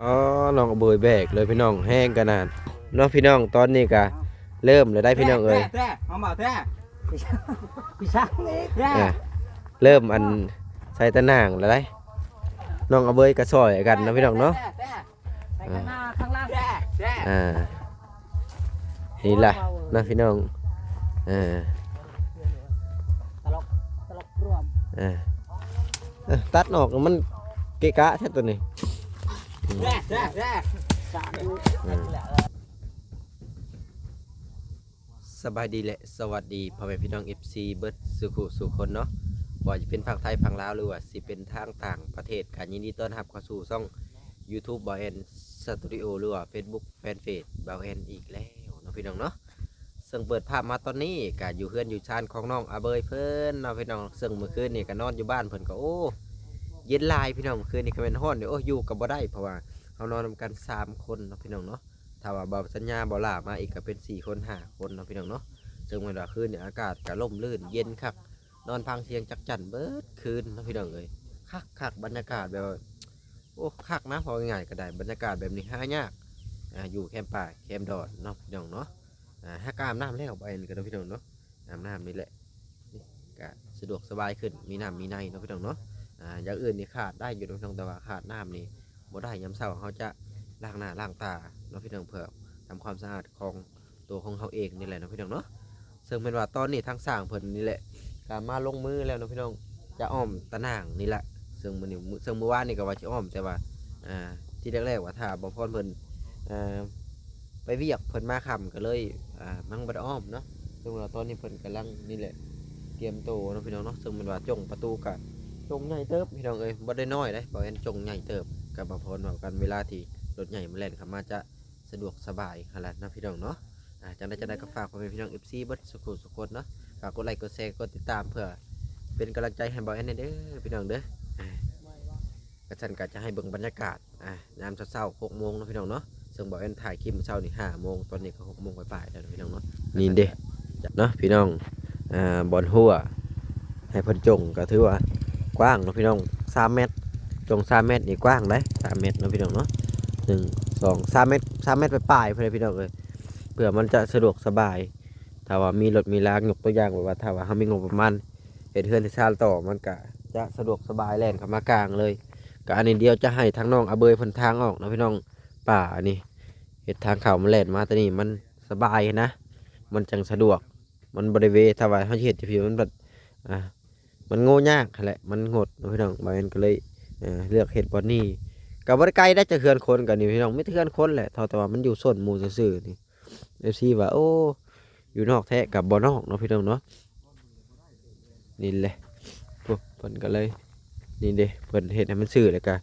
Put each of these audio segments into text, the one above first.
อ๋อน้องกระเบยแบกเลยพี่น้องแห้งกันนานเนาะพี่น้องตอนนี้ก็เริ่มเลยได้พี่น้องเอ้ยเอามาแท้พี่ช่างนี่แท้ เริ่มอันใส่ตะนางแล้วได้น้องกระเบยก็ซอยกันนะพี่น้องเนาะใส่ข้างหน้าข้างล่างอ่านี่ล่ะนะพี่น้องตลกรวมตัดออกมันเกะกะแท้ตัวนี้สามสบายดีแหละสวัสดีพ่อแม่พี่น้อง FC เบิร์ดสุคนเนาะว่าจะเป็นฝั่งไทยฝั่งลาวหรือว่าสิเป็นทางต่างประเทศการยินดีต้อนรับเข้าสู่ช่อง YouTube บ่าวแอนสตูดิโอหรือว่า Facebook Fanpage บ่าวแอนอีกแล้วเนาะพี่น้องเนาะซึ่งเปิดภาพมาตอนนี้ก็อยู่เฮือนอยู่ชานของน้องอาเบยเพิ่นเนาะพี่น้องซึ่งเมื่อคืนนี่ก็นอนอยู่บ้านเพิ่นก็โอ้เย็นลายพี่น้องเมื่อคืนนี่ก็เป็นฮ้อนเดี๋ยวโอ้อยู่กับบ่ได้เพราะว่าเฮานอนนำกัน3คนเนาะพี่น้องเนาะถ้าว่าบ่าวสัญญาบ่ล่ามาอีกก็เป็น4คน5คนเนาะพี่น้องเนาะซึ่งเวลาคืนนี่อากาศก็ร่มรื่นเย็นคักนอนพังเสียงจักจั่นเบิดคืนเนาะพี่น้องเอ้ยคักบรรยากาศแบบโอ้คักนะพอง่ายๆก็ได้บรรยากาศแบบนี้หายากอยู่แคมป์ป่าแคมป์ดอนเนาะพี่น้องเนาะถ้ากอาบน้ำแล้วไปนี่ก็เนาะพี่น้องเนาะอาบน้ำนี่แหละก็สะดวกสบายขึ้นมีน้ำมีในเนาะพี่น้องเนาะอย่างอื่นนี่ขาดได้อยู่เนาะพี่น้องแต่ว่าขาดน้ำนี่บ่ได้ยามเช้าเขาจะล้างหน้าล้างตาเนาะพี่น้องเพื่อทำความสะอาดของตัวของเขาเองนี่แหละเนาะพี่น้องเนาะซึ่งเป็นว่าตอนนี้ทางสร้างเพิ่นนี่แหละการมาลงมือแล้วเนาะพี่น้องจะอ้อมตะนางนี่แหละซึ่งเมื่อวานนี่ก็ว่าจะอ้อมแต่ว่าที่แรกๆว่าถ้าบ่พรเพิ่นไปเวียกเพิ่นมาค่ำก็เลยมั่งบ่ได้อ้อมเนาะซึ่งว่าตอนนี้เพิ่นกำลังนี่แหละเตรียมโตเนาะพี่น้องเนาะซึ่งมันว่าจงประตูก็จงใหญ่เติบพี่น้องเอ้ยบ่ได้น้อยเด้บ่แม่นจงใหญ่เติบกับบ่พรว่ากันเวลาที่รถใหญ่มาแล่นเข้ามาจะสะดวกสบายหั่นล่ะนะพี่น้องเนาะจังได้ก็ฝากพ่อแม่พี่น้อง FC เบิดสุขคนเนาะฝากกดไลค์กดแชร์กดติดตามเพื่อเป็นกำลังใจให้บ่แอนเด้อพี่น้องเด้อกระชันก็จะให้เบิ่งบรรยากาศยามเช้าๆ6 โมงเนาะพี่น้องเนาะซึ่งบ่แอนถ่ายคลิปเช้านี่5 โมงตอนนี้ก็6 โมงปลายๆแล้วพี่น้องเนาะนี่เด้เนาะพี่น้องบอลหัวให้เพิ่นจงก็ถือว่ากว้างเนาะพี่น้อง3 เมตรจง3 เมตรนี่กว้างได้3 เมตรเนาะพี่น้องเนาะ1 2 3 เมตร3 เมตรปลายๆเพื่อพี่น้องเลยเพื่อมันจะสะดวกสบายถ้าว่ามีรถมีรางยกตัวอย่างแบบว่าถ้าว่าเขามีงบประมาณเห็นเฮือนที่ชาลต่อมันก็จะสะดวกสบายแล่นเข้ามากลางเลยก็อันนี้เดียวจะให้ทางน้องอาเบยเพิ่นทางออกนะพี่น้องป่าอันนี้เห็ดทางเขามันแล่นมาแต่นี่มันสบายนะมันจังสะดวกมันบริเวณถ้าว่าเขาเห็ดจะผิวมันแบบมันโง่ยากแหละมันงดนะพี่น้องบางคนก็เลยเลือกเห็ดบอนนี่กับบริไกลได้จะเฮือนคนกันนี่พี่น้องไม่เฮือนคนแหละแต่ว่ามันอยู่ส่วนหมู่ซื่อๆนี่FCว่าโอ้อยู่นอกแท้กับบ่นอกเนาะพี่น้องเนาะนี่แหละพวกเพิ่นก็เลยนี่เด้เพิ่นเฮ็ดให้มันซื่อแล้วก็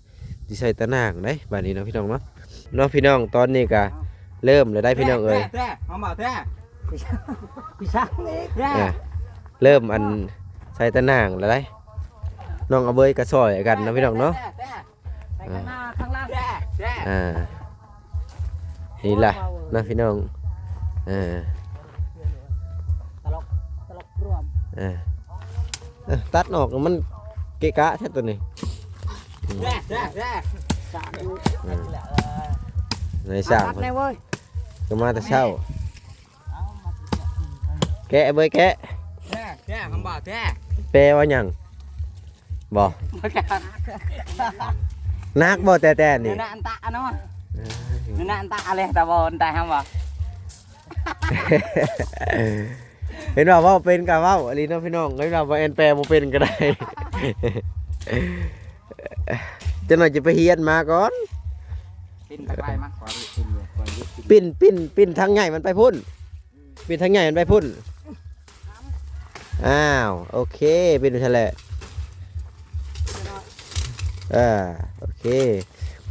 สิใส่ตะนางได้บัดนี้เนาะพี่น้องเนาะพี่น้องตอนนี้ก็เริ่มเลยได้พี่น้องเอ้ยเอามาแท้พี่ช่างนี่แท้เริ่มอันใส่ตะนางแล้วได้น้องเอาเบยก็ซอยกันเนาะพี่น้องเนาะใส่ข้างหน้าข้างล่างนี่ล่ะนะพี่น้องตลกรวมตัดออกมันเกะกะแท้ตัวนี้สามในสร้างก็มาแต่เช้าแกะเบยแกะคำบอกแท้แปลว่าหยังบ่นักบ่แต่นี่นั่นอันตะเนาะนั่นอันตะอะไรแต่บ่อันตะคำบอกเห็นว่าเป็นกะว่าอันนี้เนาะพี่น้องเห็นว่าแอนแปลบ่เป็นก็ได้จะหน่อยจะไปเฮียนมาก่อนปิ้นตะไคร้มากกว่าปิ้นทางใหญ่มันไปพุ่นปิ้นทางใหญ่มันไปพุ่นอ้าวโอเคปิ้นทะเลโอเค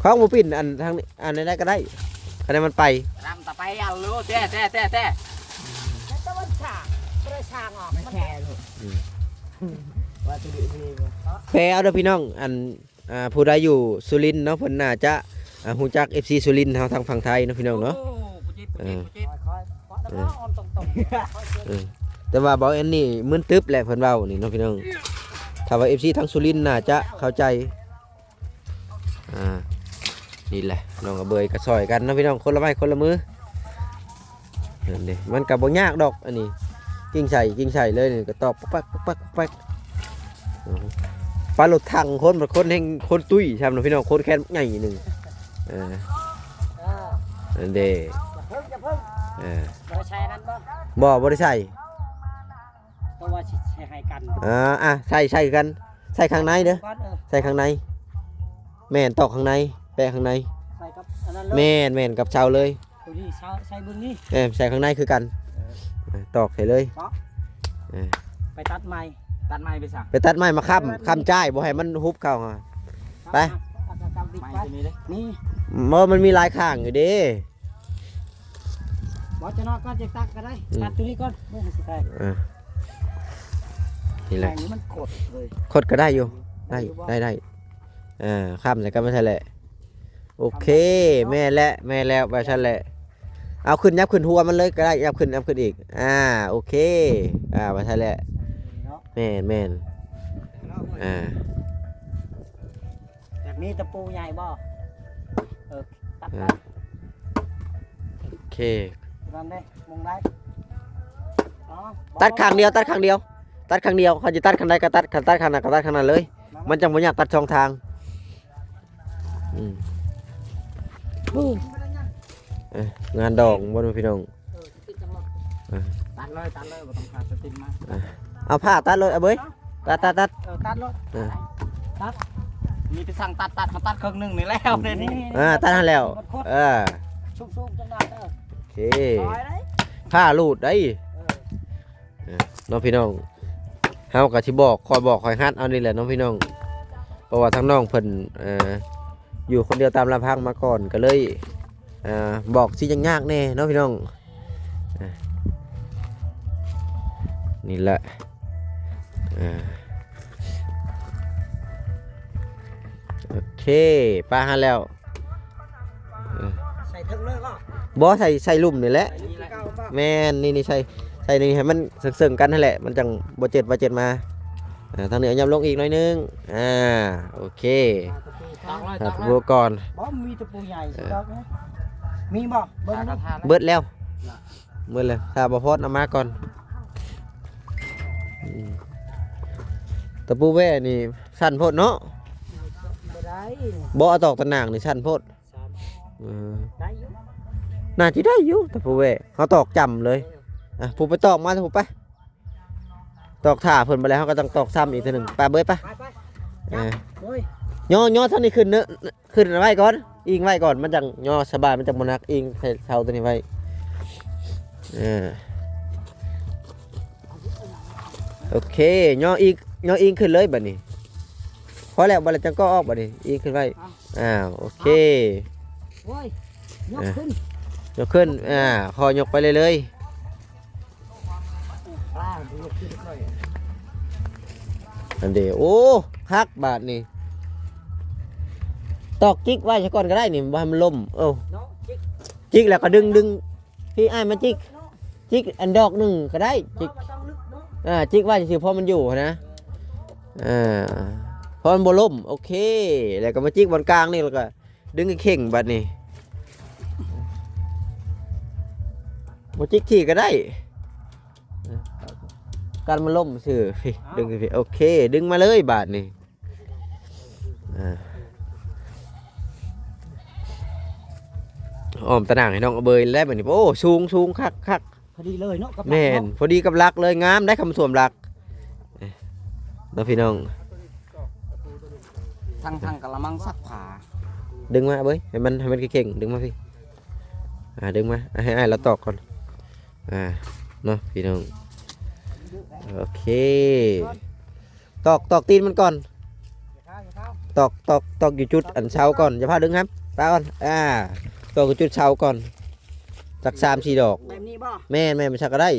ข้องบ่ปิ้นอันทางนี้อันไหนได้ก็ได้อันไหนมันไปรำตะไปเอาลูกแท้ตะวันฉากประชางออกไม่แค่ลูกว่าจะดีแปลเอาเด้อพี่น้องอันผู้ใดอยู่สุรินทร์เนาะเพิ่นน่าจะฮู้จัก FC สุรินทร์เฮาทางฝั่งไทยเนาะพี่น้องเนาะแต่ว่าบ่แอนนี่มึนตึ๊บแหละเพิ่นเว้านี่เนาะพี่น้องถ้าว่า FC ทางสุรินทร์น่าจะเข้าใจ นี่แหละน้องกับเบยก็ซอยกันเนาะพี่น้องคนละไม้คนละมือนั่นดิมันก็บ่ยากดอกอันนี้กิ้งใส่เลยนี่ก็ตอกปักปลาหลุดถังคนบางคนแห่งคนตุ้ยทำเนาะพี่น้องคนแค่ใหญ่หนึ่งนั่นเด้ อย่าเพิ่งบ่ใช่นั่นบ่ บ่ได้ใส่ เพราะว่าสิให้กัน ใส่กันใส่ข้างในเด้อใส่ข้างในแม่นตอกข้างในแปะข้างใน ใส่กับอันนั้นเลย แม่นกับเชาเลย ตัวนี้ใส่เบิ่งนี่ ใส่ข้างในคือกันตอกใส่เลย ไปตัดไม้ไปสั่ง ไปตัดไม้มาค้ำจ้ายบ่ให้มันฮุบเข้ามาไป นี่ มันมีหลายข้างอยู่เด้ บ่จะนอกก็จะตักก็ได้ตัดตัวนี้ก่อนไม่ให้สิได้ นี่แหละ นี้มันกดเลย คดก็ได้อยู่ได้ข้ามใส่กันไม่ใช่แหละโอเคแม่แล้วไปใช่แหละเอาขึ้นยับขึ้นหัวมันเลยก็ได้ยับขึ้นอีกโอเคไปใช่แหละแม่นแบบนี้ตะปูใหญ่บ่ตัดไป โอเค ทำได้มงได้ ตัดข้างเดียวเขาจะตัดข้างใดก็ตัดข้างนั้นเลยมันจังบ่อยากตัดช่องทางงานดองบ่พี่น้องตัดเลยบ่ต้องพาสติมมาเอาผ้าตัดเลยเบ้ยตัดตัดเลยตัดมีไปสั่งตัดมาตัดครึ่งนึงนี่แล้วเดี๋ยวนี้ตัดให้แล้วซุ่มๆจังได้โอเคผ้าลูดได้น้องพี่น้องเฮาก็สิคอยฮัดเอานี่แหละน้องพี่น้องเพราะว่าทั้งน้องเพิ่นอยู่คนเดียวตามลำพังมาก่อนก็เลยบอกสิยังยากแน่น้องพี่น้องนี่แหละโอเคป้าหาแล้วใส่ถึงเลยก็บ่ใส่ลุ่มนี่แหละแม่นนี่ใส่นี่ให้มันเสริงๆกันนั่นแหละมันจังบ่เจ็ดมาทางเหนือยำลงอีกหน่อยนึงโอเคตัดบัวก่อนบ่มีตะปูใหญ่สิครับมีบ่เบิดแล้วถ้าบ่พอดเอามาก่อนตะปูแว่นี่สั้นโพดเนาะบ่เอาตอกตะหนางนี่สั้นโพดน่าจะได้อยู่ตะปูแว่เขาตอกจำเลยผมไปตอกมาผมไปตอกถ่าเพิ่นไปแล้วเขาก็ต้องตอกซ้ำอีกทีหนึ่งไปเบ้ยไปย่อเท่านี้ขึ้นเนอะขึ้นไว้ก่อนอิงไว้ก่อนมันจังย่อสบายมันจังบนักอิงใส่เท้าตัวนี้ไว้โอเคย่ออิงขึ้นเลยบัดนี้พอแล้วบัดนี้จังก็ออกบัดนี้อิงขึ้นไว้โอเคยกขึ้นคอยกไปเลยอันเดียวโอ้คักบาทนี่ตอกจิกไว้ซะก่อนก็ได้นี่บ่ให้มันล่มจิกแล้วก็ดึงพี่อ้ายมาจิกอันดอกหนึ่งก็ได้จิกไว้ซื่อๆพอมันอยู่นะพอมันบ่ล่มโอเคแล้วก็มาจิกบนกลางนี่แล้วก็ดึงเข่งบาดนี่บ่จิกที่ก็ได้การมันล่มซื่อดึงสิโอเคดึงมาเลยบาทนี่อ้อมตะหนังให้น้องเบยแล้วแบบนี้โอ้สูงคักพอดีเลยเนาะแม่นพอดีกับรักเลยงามได้คำสวมรักน้องพี่น้องทางกะละมังซักผ้าดึงมาเบยให้มันเข่งดึงมาพี่ดึงมาให้เราตอกก่อนเนาะพี่น้องโอเคตอกตีนมันก่อนตอกอยู่จุดอันเช้าก่อนอย่าพลาดดึงครับตาก่อนตอกอยู่จุดเช้าก่อนจาก3-4 ดอกแบบนี้บ่แม่มันชักก็ได้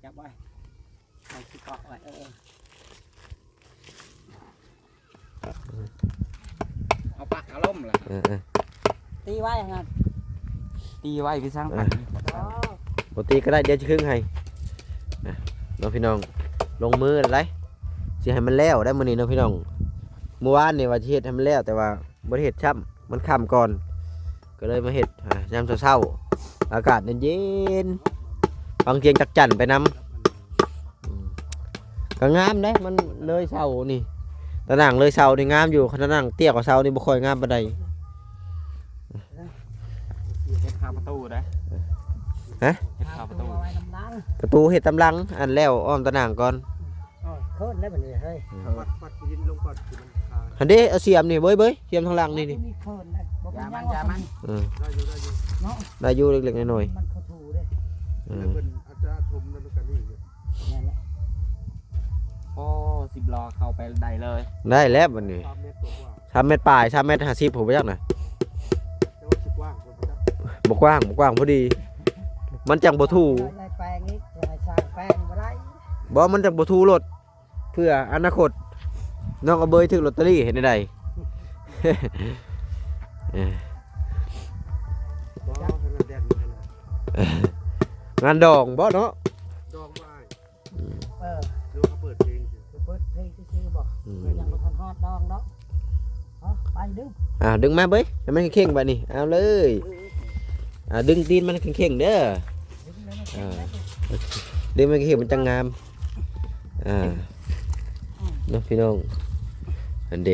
จับไว้เอาที่เกาะไว้เอาปะเอาล่มล่ะตีไว้ยังไงตีไว้พี่ช่างปกติก็ได้เดี๋ยวจะครึ่งให้น้องพี่น้องลงมืออะไรสิให้มันแล้วได้มื้อนี้น้องพี่น้องเมื่อวานนี่ว่าสิเฮ็ดให้มันแล้วแต่ว่า บ่ได้เฮ็ดช้ำมันค่ำก่อนก็เลยมาเฮ็ดยามเช้าๆอากาศเย็นๆฟังเสียงจักจั่นไปนำก็งามเด้มันเลยเช้านี่ตะหนังเลยเช้านี่งามอยู่ตะหนังเตี้ยกว่าเช้านี่บ่ค่อยงามปานใด เฮ็ดข้าวประตูได้ ฮะ เฮ็ดข้าวประตู ประตูเฮ็ดตำลังอันแล้วอ้อมตะหนังก่อน เคินได้แบบนี้เฮ้ย ปัดดินลงก่อนคือมันคา อันนี้เอาเสียมนี่เบ้ยเสียมทางหลังนี่ มีเคินได้บ่ อ เป็น ย่า ห มัน ได้อยู่ เนาะ ได้อยู่เล็กๆน้อย มันเขาถูเด้ ๆ แล้วเพิ่นอาจจะถมนั่นกันนี่อยู่ นั่นแหละ โอ้10 ล้อเข้าไปได้เลย ได้แล้วบัดนี้ 3 เมตรกว่า 3 เมตรปลาย3 เมตร 50ผมบ่จักน่ะ แต่ว่าสิกว้างกว่าจัก บ่กว้างพอดี มันจังบ่ถูก ได้แปลงนี้จะให้สร้างแปลงบ่ได้ บ่มันจังบ่ถูกรถเพื่ออนาคตน้องเอาเบยถึกลอตเตอรี่เห็นได้ เออ บ่ขนาดแดดนี่นะ งานดองบ่เนาะ ดองบ่อ้าย เออ ดูเขาเปิดเพลงสิ คือเปิดเพลงซื่อๆบ่ยังบ่ทันฮอดดองเนาะไปดึง ดึงมาเบยให้มันเข่งๆบัดนี้เอาเลยดึงตีนมันเข่งๆเด้อ ดึงแล้วมัน อ่าดึงมันเข่งมันจังงามเนาะพี่น้องอันเด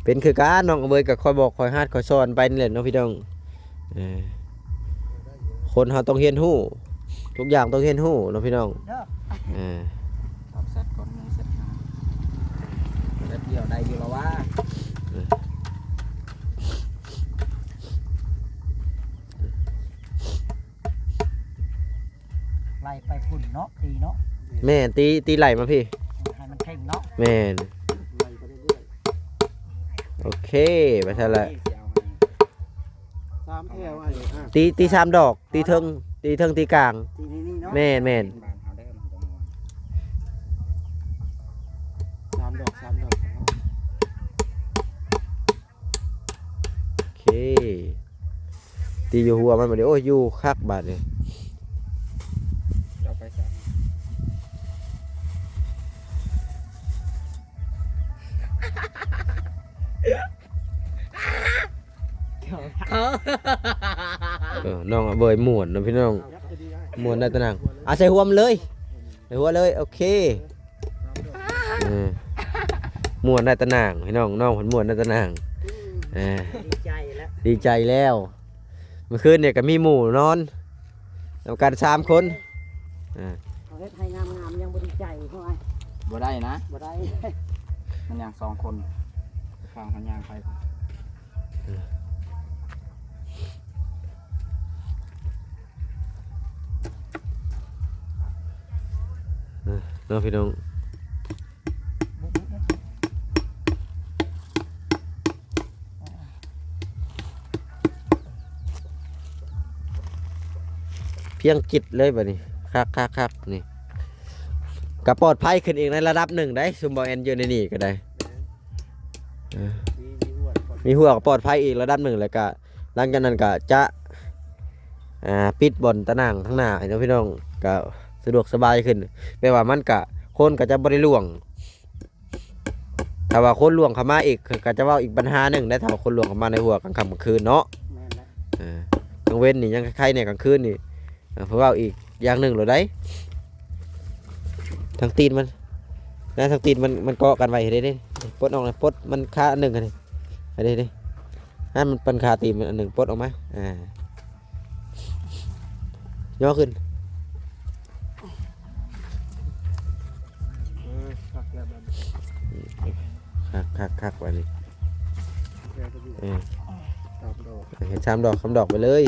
เป็นคือการน้องเอาเบยก็คอยบอกคอยฮาดคอยสอนไปนี่แหละเนาะพี่น้องคนเฮาต้องเรียนรู้ทุกอย่างต้องเรียนรู้เนาะพี่น้อง เด้อ เอาเสร็จก่อนเสร็จนะเสร็จเดียวได้อยู่แล้วว่า ไล่ไปพุ่นเนาะตีเนาะ แม่นตีไหลมาพี่ ให้มันเข้มเนาะ แม่น ไล่ไปเรื่อย โอเคไปซะละ ๆ3แถวอ้ายอ่ะ ตีสามดอกตีเทิงตีกลาง ตีนี่เนาะ แม่น บ้านเฮาได้มันจะม่วน 3 ดอก3 ดอก โอเคตีอยู่หัวมันบ่ได้โอ้ยอยู่คักบาดนี่ เอาไปซะ น้องเอาเบยม่วนเนาะพี่น้อง ยับจะดีอ้าย ม่วนได้ตะนังใส่หัวมันเลยใส่หัวเลยโอเคม่วนได้ตะนางพี่น้องน้องเพิ่นม่วนได้ตะนางเออ ดีใจแล้ว ดีใจแล้วเมื่อคืนเนี่ยก็มีหมู่นอนนำกัน3 คน เขาเฮ็ดให้งามๆยังบ่ดีใจเท่าไหร่ บ่ได้นะ บ่ได้ มันย่าง2 คนฟังมันย่างไป เนาะพี่น้องเพียงจิตเลยบัดนี้คักนี่ก็ปลอดภัยขึ้นอีกในระดับหนึ่งได้ซุมบอแอนอยู่ในนี่ก็ได้ มีหัวก่อน มีหัวก็ปลอดภัยอีกระดับหนึ่งแล้วก็หลังจากนั้นก็จะปิดบ่อนตะนางทั้งหน้าให้น้องพี่น้องก็สะดวกสบายขึ้นแปลว่ามันก็คนก็จะบ่ได้ล่วงถ้าว่าคนล่วงเข้ามาอีกก็จะเว้าอีกปัญหาหนึ่งได้ถ้าว่าคนล่วงเข้ามาในหัวกลางค่ำกลางคืนเนาะ แม่นแล้ว กลางเว้นนี่ยังใครเนี่ยกลางคืนนี่เพราะว่าอีกอย่างหนึ่งเลยได้ทางตีนมันนะทางตีนมันเกาะกันไว้เห็นได้ปลดออกเลยปลดมันคาอันหนึ่งกันเห็นได้ให้มันเป็นคาตีนมันอันหนึ่งปลดออกมาย่อขึ้น คักแล้วมัน คักไว้นี่ แค่ก็ดี3 ดอก เห็น3 ดอกคำดอกไปเลย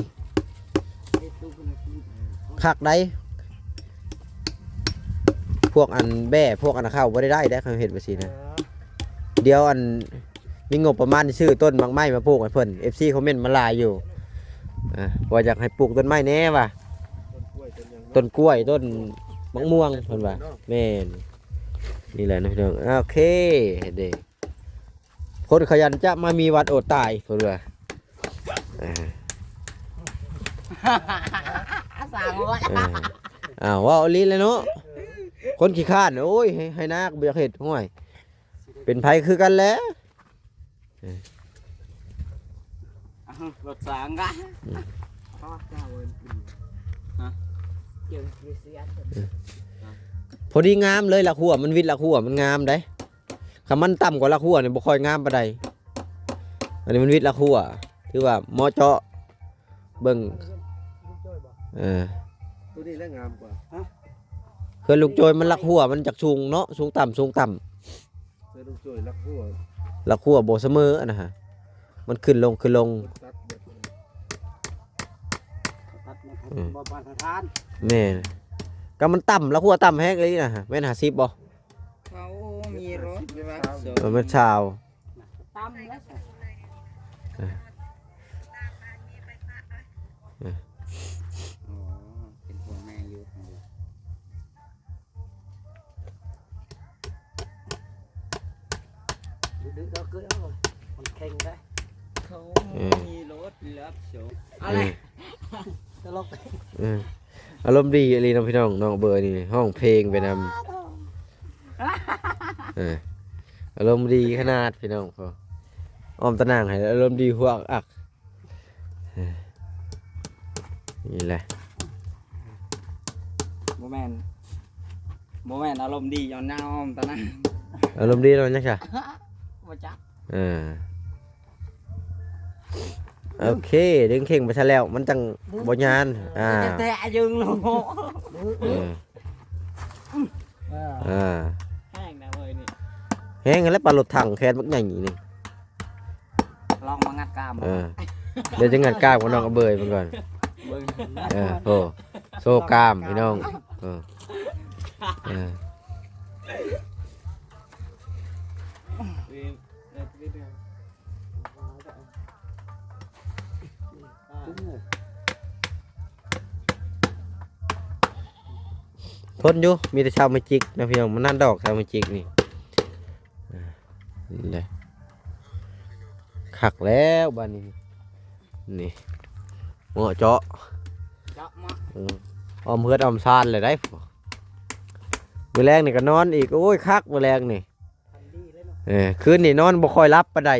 เฮ็ดตู้คนละที คักได้พวกอันแบ่พวกอันเข้าบ่ได้ได้เขาเห็นไปสินะเดี๋ยวอันมีงบประมาณซื้อต้นบางไม้มาปลูกให้เพิ่น FC คอมเมนต์มาหลายอยู่ว่าอยากให้ปลูกต้นไม้แน่ว่ะ ต้นกล้วยต้นหยังต้นกล้วยต้นมะม่วงเพิ่นว่าแม่นนี่แหละนะพี่น้องโอเคเด้คนขยันจะมามีวันอดตายเพิ่นว่า สาวว่า ว้าวลิ้นเลยเนาะคนขี้ข้านโอ้ยให้นักเบียกเห็ดห้วยเป็นไผคือกันแหล้ว รถสางกะ พ่อเจ้าเอิ้นกิน เกี่ยวกับเสียน พอดีงามเลยละหัวมันวิดละหัวมันงามได้คำมันต่ำกว่าละหัวเนี่ยบ่ค่อยงามปานใดอันนี้มันวิดละหัวถือว่าเหมาะเจาะเบิ่งเออ ตัวนี้แหละงามกว่า เพื่อนลูกโจยมันละหัวมันจากสูงเนาะสูงต่ำสูงต่ เพื่อลูกช่วยรักหัว ำละหัวบ่เสมอนะฮะมันขึ้นลงขึ้นลง มันตัดแบบนี้ ตัดนะครับบ่ปานทาน แม่นก็มันต่ำละหัวต่ำแฮกเลยนะฮะแม่น50บ่ เขามีรถใช่ไหม มันชาว ตามแล้ว อ๋อเป็นพ่อแม่อยู่ ดึกเราเกิดเอามันแข็งได้ เขามีรถรับส่ง อะไรตลก เอออารมณ์ดีอะไรน้องพี่น้องน้องเบอร์นี่ห้องเพลงไปนำอารมณ์ดีขนาดพี่น้องพออ้อมตะนางให้อารมณ์ดีหัวอักนี่แหละ โมแมนอารมณ์ดีย้อนหน้าอ้อมตอนนั้น อารมณ์ดีแล้วจังค่ะ มาจับ โอเคดึงเข่งไปซะแล้วมันจังบ่ยานแต่ยึงลง แห้งนะเว้ยนี่ แห้งแล้วปลาหลดถังแคนบักใหญ่นี่ ลองมางัดกล้าม เดี๋ยวจะงัดกล้ามกับน้องเอาเบยมันก่อน เบิ่ง โอ้โซ่กล้ามพี่น้องทนอยู่มีแต่ชาวเมจิกนะพี่น้องมันนั่นดอกชาวเมจิกนี่นี่แหละขักแล้วบ้านนี้นี่เหมาะเจาะ เจาะมา ออมเฮือดออมซานเลยได้มื้อแรงนี่ก็นอนอีกโอ้ยคักมื้อแรงนี่คืนนี่นอนบ่ค่อยรับปานใด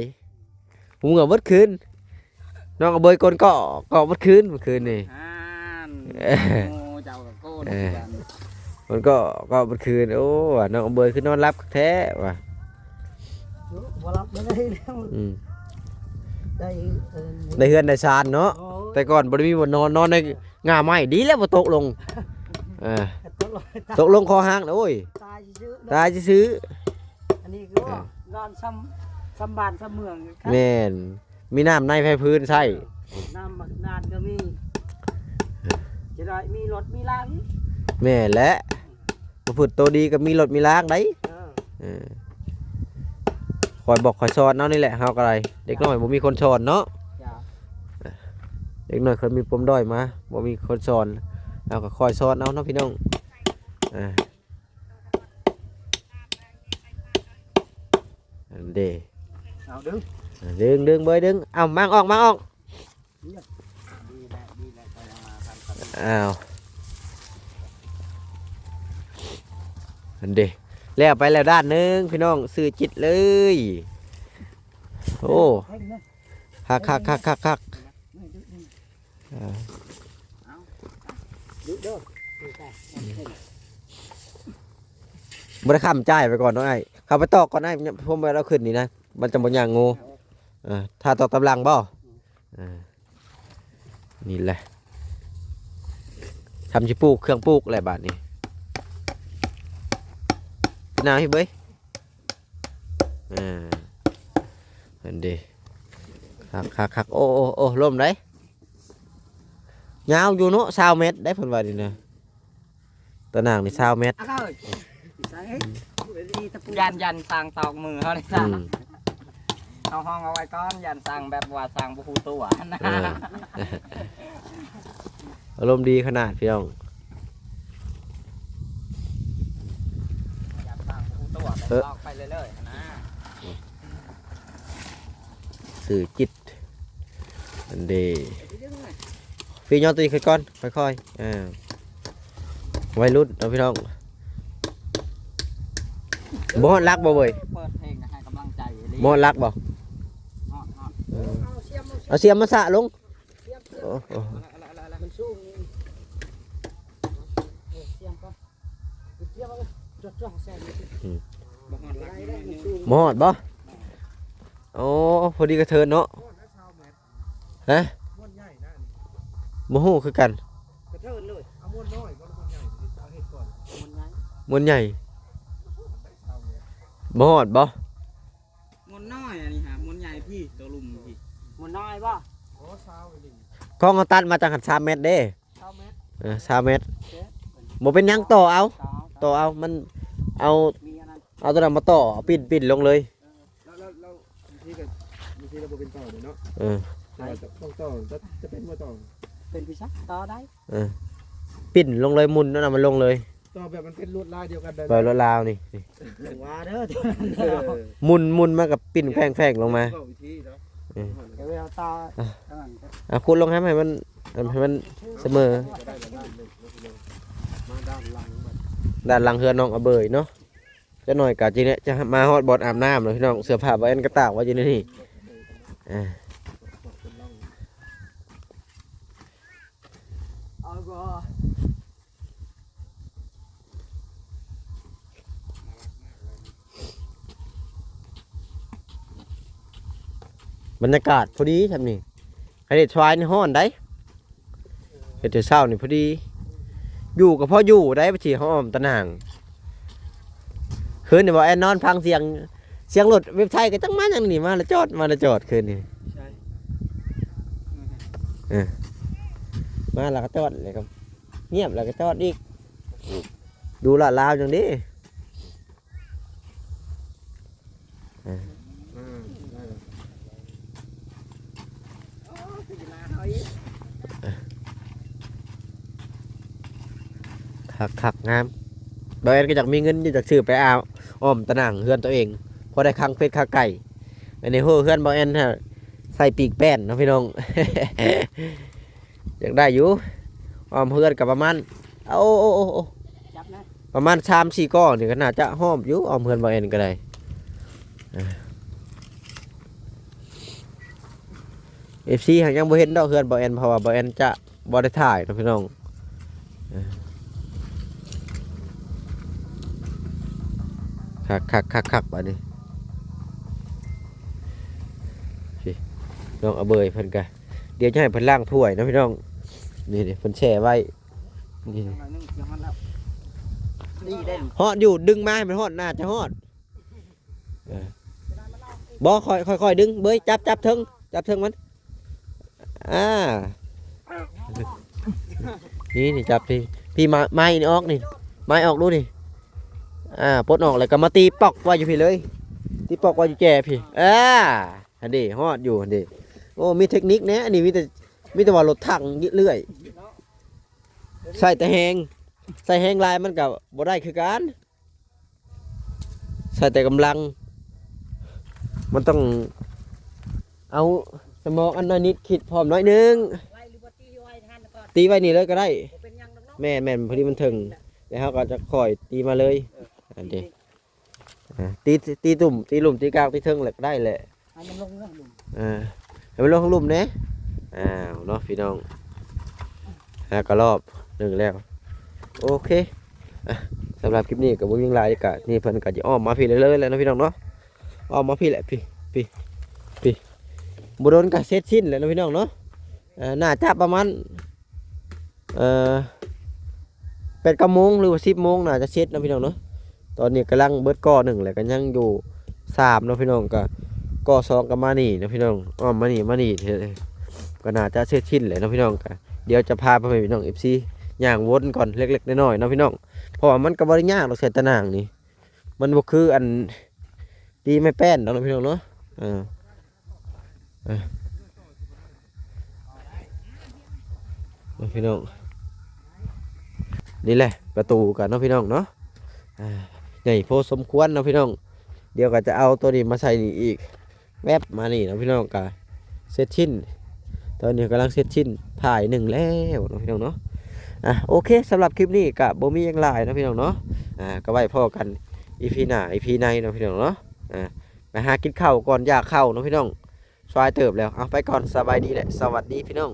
หูเหงาเบิดคืนน้องเอาเบยกลก็เบิดคืนเมื่อคืนนี่ เจ้ากับโก้ มันก็เมื่อคืนโอ้น้องเอาเบยคือนอนรับแท้ว่ะ บ่รับไม่ได้แล้วได้ ในเฮือนในซานเนาะแต่ก่อนบ่ได้มีบ่นอนในง่าไม้ดีแล้วบ่ตกลงตกลงคอหางโอ้ย ตายซื้อตายซื้อ อันนี้ก็นอนซ้ำบ้านซ้ำเมือง แม่นมีน้ำในไฟพื้นใช่ น้ำบักนานก็มีจะได้มีรถมีล้าง แม่และมาพูดตัวดีก็มีรถมีล้างได้คอยบอกคอยสอนเนาะนี่แหละเฮาก็ไรเด็กน้อยบ่มีคนสอนเนาะเด็กน้อยเคยมีปมด้อยมาบ่มีคนสอนเราก็คอยสอนเอาเนาะพี่น้องอันเด เอาดึง ดึงเบยดึงเอาmangออกอ้าวอันเดแล้วไปแล้วด้านนึงพี่น้องซื้อจิตเลยโอ้คักบริคำจ่ายไปก่อนน้องไอ้เข้าไปตอกก่อนไอ้พวกเราขึ้นนี่นะมันจะบ่ย่างงูถ้าตอกตำลังบ่นี่แหละทำชิปลูกเครื่องปลูกอะไรบาทนี้พี่นาวพี่เบ้ยอันเดคักโอ้ล่มได้ยาวอยู่เนาะ20 เมตรได้ผลว่าดีนะตะนางนี่20 เมตรยันสั่งตอกมือเขาเลยสั่งเอาห้องเอาไว้ก้อนยันสั่งแบบว่าสั่งบุคูตัวนะ อารมณ์ดีขนาดพี่น้อง ยันสั่งบุคูตัวแบบลอกไปเรื่อยๆนะ สื่อจิตอันเดฟีย้อนตัวนี้ก่อนค่อยๆวัยรุ่นเอาพี่น้องบ่รักบ่เว้ย เปิดเพลงให้กำลังใจ บ่รักบ่ เอาเสียมมาสะลง เสียม โอ้โอ้ มันสูงเสียมก็เสียมมันจ่อๆแซ่บนี่ บ่ฮอดลัก ได้ นี่ ได้ นึง สูง หมอดบ่โอ้พอดีกระเทินเนาะฮะ ม้วนใหญ่นะ บ่ฮู้คือกัน กระเทินเลย เอาม้วนน้อยม้วนใหญ่เอาเห็ดก่อน มันไง มวนใหญ่บ่ฮอดบ่ มนน้อยอันนี้ฮะมนใหญ่พี่ตัวลุมพี่ มันน้อยบ่ โอ้ซาวไอ้นี่ กล้องเขาตัดมาจากหัด3เมตรเด้ 3 เมตร 3เมตรบ่เป็นหยังต่อเอา ต่อ ต่อเอามันเอา มีอันนั้น เอาตัวนั้นมาต่อเอาปิ่นลงเลย แล้วบางทีก็บางทีเราเป็นต่อเลยเนาะ เออ ต้องต่อจะเป็นว่าต่อ เป็นพิซักต่อได้ เออปิ่นลงเลยมุนนั่นน่ะมันลงเลย ต่อแบบมันเป็นลวดลายเดียวกันเลย ปล่อยรถลาวนี่ ว่าเด้อ มุนมากับปิ่นแฝงลงมา เข้าวิธีเนาะ เดี๋ยวเอาต่อ ขุดลงให้มันเสมอ จะได้ด้านหนึ่งมาด้านหลังมัน ด้านหลังเฮือนน้องอเบยเนาะจะหน่อยกะจีเนี่ยจะมาฮอดบอดอาบน้ำเลยพี่น้องเสื้อผ้าไว้อันกระตากไว้อยู่ในนี่อ่า เอาบ่ บรรยากาศพอดีทำนี่ให้เด็ดชวายในห้อนได้เห็ดเช้านี่พอดี อยู่กับพ่ออยู่ได้ไปฉี่ห้อมตะนางคืนนี่บอกแอนนอนฟังเสียงรถเว็บไซต์ก็จังมาจังนี่มาแล้วจอดคืนนี่ ใช่ มาแล้วก็จอดเลยครับเงียบแล้วก็จอดอีกดูละลาวจังดิ ได้เลย คักงามบอยแอนก็อยากมีเงินอยากซื้อไปเอาอ้อมตะนางเฮือนตัวเองพอได้คังเป็ดคังไก่อันนี้โหเฮือนบอยแอนฮะใส่ปีกแป้นนะพี่น้อง อยากได้อยู่อ้อมเฮือนกับประมาณโอ้ จับนะ ประมาณ3-4ก้อนนี่ก็น่าจะห้อมอยู่อ้อมเฮือนบอยแอนก็ได้FC หากยังบ่เห็นดอกเฮือนบอยแอนเพราะว่าบอยแอนจะบ่ได้ถ่ายนะพี่น้องคักบัดนี้พี่น้องเอาเบยเพิ่นกะเดี๋ยวจะให้เพิ่นล้างถ้วยนะพี่น้องนี่เพิ่นแช่ไว้นี่ หน่อยนึงเดี๋ยวมันแล้วดีเด่น ฮอดอยู่ดึงมาให้มันฮอดน่าจะฮอดบ่ค่อยดึงเบยจับเทิงมันนี่จับพี่ไม้นี่ออกนี่ไม้ออกดูนี่ปลดออกแล้วก็มาตีปอกไว้อยู่พี่เลยตีปอกไว้อยู่แจพี่อันนี้ฮอดอยู่อันนี้โอ้มีเทคนิคนะอันนี้มีแต่ว่ารถถังเรื่อยใส่แต่แหงลายมันกับบ่ได้คือกันใส่แต่กำลังมันต้องเอาสมองอันน้อยนิดคิดพร้อมน้อยนึง ไว้หรือว่าตีไว้ทันก่อน ตีไว้นี่เลยก็ได้ บ่เป็นหยังดอกเนาะ แม่นพอดีมันถึงแล้วเขาก็จะคอยตีมาเลยอันนี้ตีตุ่มตีหลุมตีกลางตีเทิงแหละก็ได้แหละ ให้มันลงเนาะลุง ให้มันลงข้างหลุมเนะเนาะพี่น้องก็รอบหนึ่งแล้วโอเคสำหรับคลิปนี้กับบุญยิงลายกะนี่เพิ่นก็จะอ้อมมาพี่เลยแล้วนะพี่น้องเนาะอ้อมมาพี่แหละพี่บุโดนกะเสร็จสิ้นแล้วนะพี่น้องเนาะน่าจะประมาณ8-9 โมงหรือว่า10 โมงน่าจะเสร็จนะพี่น้องเนาะตอนนี้กำลังเบิดก่อ1แล้วก็ยังอยู่3นะพี่น้องก็ก่อ2ก็มานี่นะพี่น้องอ้อมมานี่ก็น่าจะเสร็จสิ้นแล้วนะพี่น้องก็เดี๋ยวจะพาไปพี่น้อง FC ย่างวนก่อนเล็กๆน้อยๆนะพี่น้องเพราะว่ามันก็บ่ได้ยากหรอกเส้นตะนางนี่มันบ่คืออันตีไม่แป้นดอกนะพี่น้องเนาะพี่น้องนี่แหละประตูกันเนาะพี่น้องเนาะใหญ่พอสมควรเนาะพี่น้องเดี๋ยวก็จะเอาตัวนี้มาใส่นี่อีกแวบมานี่เนาะพี่น้องก็เสร็จชิ้นตอนนี้กำลังเสร็จชิ้นถ่าย1แล้วเนาะพี่น้องเนาะโอเคสำหรับคลิปนี้กับโบมียังหลายนะพี่น้องเนาะก็ไว้พ่อกันอีพีหน้าอีพีในเนาะพี่น้องเนาะไปหากินข้าวก่อนอยากเข้าเนาะพี่น้อง สวายเติบแล้วเอาไปก่อนสบายดีแหละสวัสดีพี่น้อง